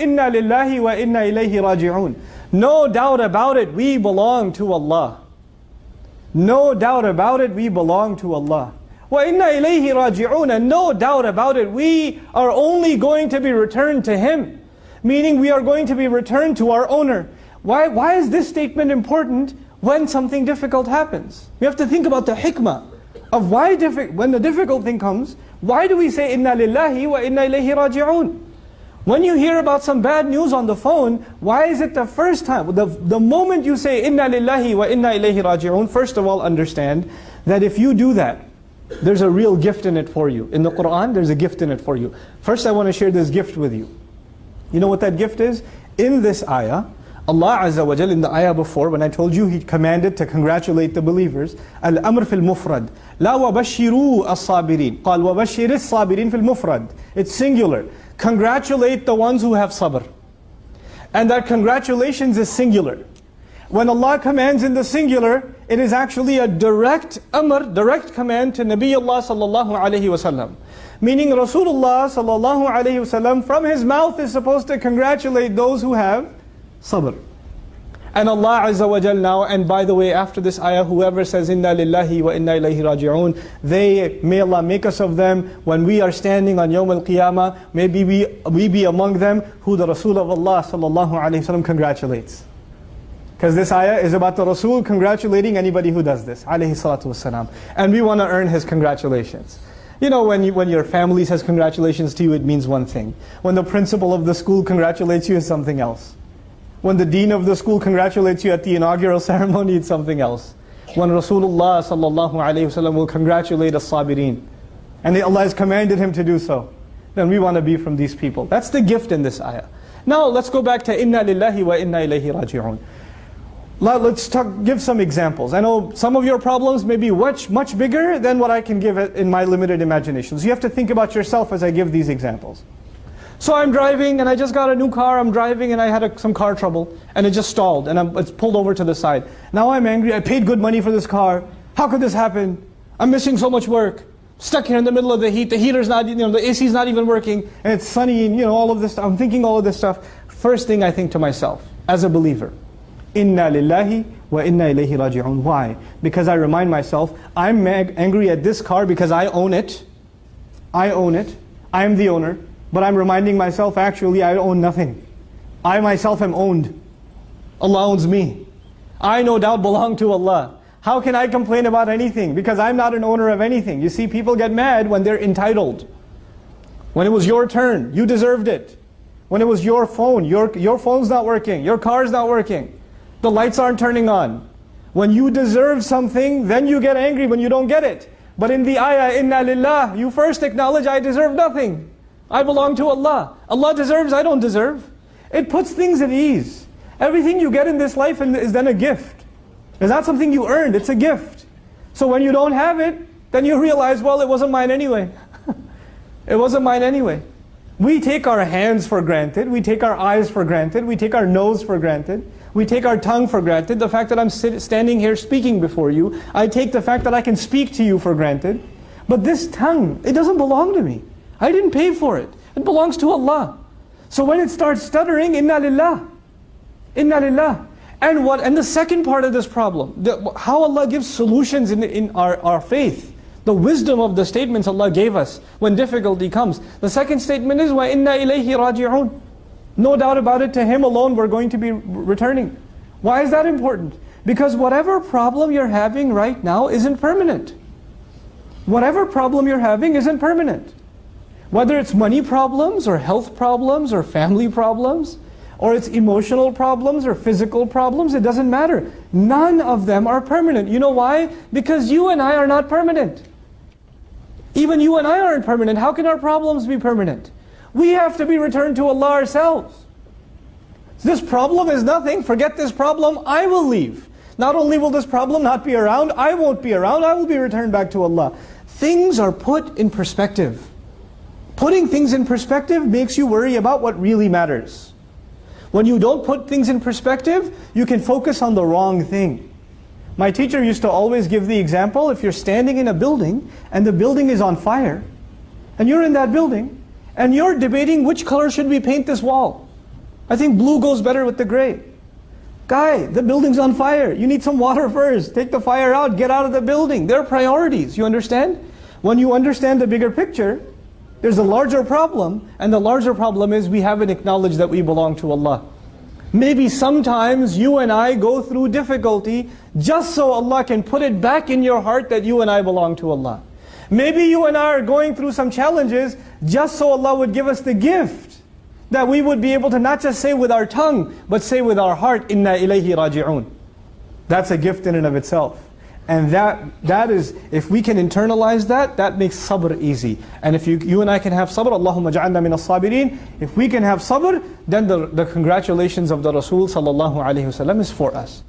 Inna lillahi wa inna ilayhi raji'un. No doubt about it, we belong to Allah. No doubt about it, we belong to Allah. Wa inna ilayhi raji'un. And no doubt about it, we are only going to be returned to Him. Meaning we are going to be returned to our owner. Why is this statement important when something difficult happens? We have to think about the hikmah of why when the difficult thing comes, why do we say inna lillahi wa inna ilayhi raji'un? When you hear about some bad news on the phone, why is it the first time, the moment you say inna lillahi wa inna ilayhi raji'un, first of all understand that if you do that, there's a real gift in it for you. In the Quran, there's a gift in it for you. First I want to share this gift with you. You know what that gift is? In this ayah, Allah Azza wa Jal, in the ayah before, when I told you He commanded to congratulate the believers, Al-Amr fil Mufrad, La wabashiru as-sabirin. Qal wabashir as-sabirin fil Mufrad. It's singular. Congratulate the ones who have sabr. And that congratulations is singular. When Allah commands in the singular, it is actually a direct amr, direct command to Nabiullah sallallahu alayhi wa sallam. Meaning Rasulullah sallallahu alayhi wa sallam, from his mouth is supposed to congratulate those who have sabr. And Allah Azza wa Jal now, and by the way, after this ayah, whoever says inna lillahi wa inna ilayhi raji'un, may Allah make us of them when we are standing on Yawm al-Qiyamah, maybe we be among them who the Rasul of Allah sallallahu alayhi wa sallam congratulates. Because this ayah is about the Rasul congratulating anybody who does this, alayhi salatu wassalam. And we want to earn his congratulations. You know, when your family says congratulations to you, it means one thing. When the principal of the school congratulates you, it's something else. When the dean of the school congratulates you at the inaugural ceremony, it's something else. When Rasulullah sallallahu alayhi wasallam will congratulate as-sabirin, and Allah has commanded him to do so, then we want to be from these people. That's the gift in this ayah. Now let's go back to inna lillahi wa inna ilayhi raji'un. Let's give some examples. I know some of your problems may be much bigger than what I can give in my limited imagination. So you have to think about yourself as I give these examples. So I'm driving and I just got a new car, I'm driving and I had some car trouble and it just stalled and it's pulled over to the side. Now I'm angry, I paid good money for this car. How could this happen? I'm missing so much work. Stuck here in the middle of the heat, the heater's not, the AC's not even working and it's sunny and all of this stuff. I'm thinking all of this stuff. First thing I think to myself, as a believer, Inna lillahi wa inna ilayhi raji'un. Why? Because I remind myself, I'm angry at this car because I own it. I own it. I am the owner. But I'm reminding myself, actually, I own nothing. I myself am owned. Allah owns me. I no doubt belong to Allah. How can I complain about anything? Because I'm not an owner of anything. You see, people get mad when they're entitled. When it was your turn, you deserved it. When it was your phone, your phone's not working, your car's not working, the lights aren't turning on. When you deserve something, then you get angry when you don't get it. But in the ayah, inna lillah, you first acknowledge, I deserve nothing. I belong to Allah. Allah deserves, I don't deserve. It puts things at ease. Everything you get in this life is then a gift. It's not something you earned, it's a gift. So when you don't have it, then you realize, well, it wasn't mine anyway. It wasn't mine anyway. We take our hands for granted, we take our eyes for granted, we take our nose for granted, we take our tongue for granted. The fact that I'm standing here speaking before you, I take the fact that I can speak to you for granted. But this tongue, it doesn't belong to me. I didn't pay for it. It belongs to Allah. So when it starts stuttering, inna lillah. Inna lillah. And the second part of this problem, how Allah gives solutions in our faith. The wisdom of the statements Allah gave us when difficulty comes. The second statement is, wa inna ilayhi raji'un. No doubt about it, to Him alone we're going to be returning. Why is that important? Because whatever problem you're having right now isn't permanent. Whatever problem you're having isn't permanent. Whether it's money problems, or health problems, or family problems, or it's emotional problems, or physical problems, it doesn't matter. None of them are permanent. You know why? Because you and I are not permanent. Even you and I aren't permanent. How can our problems be permanent? We have to be returned to Allah ourselves. This problem is nothing. Forget this problem. I will leave. Not only will this problem not be around, I won't be around. I will be returned back to Allah. Things are put in perspective. Putting things in perspective makes you worry about what really matters. When you don't put things in perspective, you can focus on the wrong thing. My teacher used to always give the example, if you're standing in a building and the building is on fire, and you're in that building, and you're debating which color should we paint this wall. I think blue goes better with the gray. Guy, the building's on fire. You need some water first. Take the fire out, get out of the building. There are priorities, you understand? When you understand the bigger picture, there's a larger problem, and the larger problem is we haven't acknowledged that we belong to Allah. Maybe sometimes you and I go through difficulty just so Allah can put it back in your heart that you and I belong to Allah. Maybe you and I are going through some challenges just so Allah would give us the gift that we would be able to not just say with our tongue, but say with our heart, Inna ilayhi raji'un. That's a gift in and of itself. And that is, if we can internalize that, that makes sabr easy. And if you and I can have sabr, Allahumma ja'alna min as-sabirin. If we can have sabr, then the congratulations of the Rasul sallallahu alayhi wa sallam is for us.